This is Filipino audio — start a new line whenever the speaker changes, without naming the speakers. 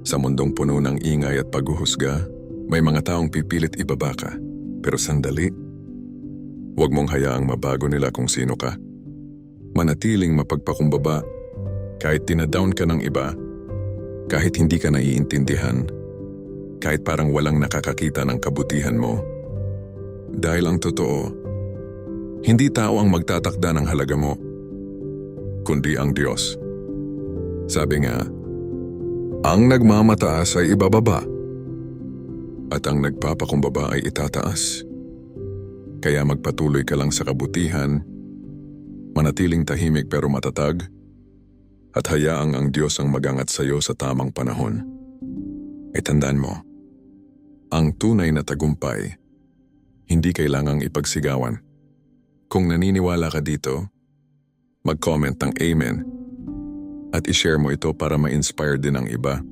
Sa mundong puno ng ingay at paghuhusga, may mga taong pipilit ibaba ka. Pero sandali, huwag mong hayaang mabago nila kung sino ka. Manatiling mapagpakumbaba, kahit dinadown ka ng iba, kahit hindi ka naiintindihan, kahit parang walang nakakakita ng kabutihan mo. Dahil ang totoo, hindi tao ang magtatakda ng halaga mo, kundi ang Diyos. Sabi nga, ang nagmamataas ay ibababa, at ang nagpapakumbaba ay itataas. Kaya magpatuloy ka lang sa kabutihan, manatiling tahimik pero matatag, at hayaang ang Diyos ang magangat sa iyo sa tamang panahon. Ay tandaan mo, ang tunay na tagumpay, hindi kailangang ipagsigawan. Kung naniniwala ka dito, mag-comment ng Amen at i-share mo ito para ma-inspire din ang iba.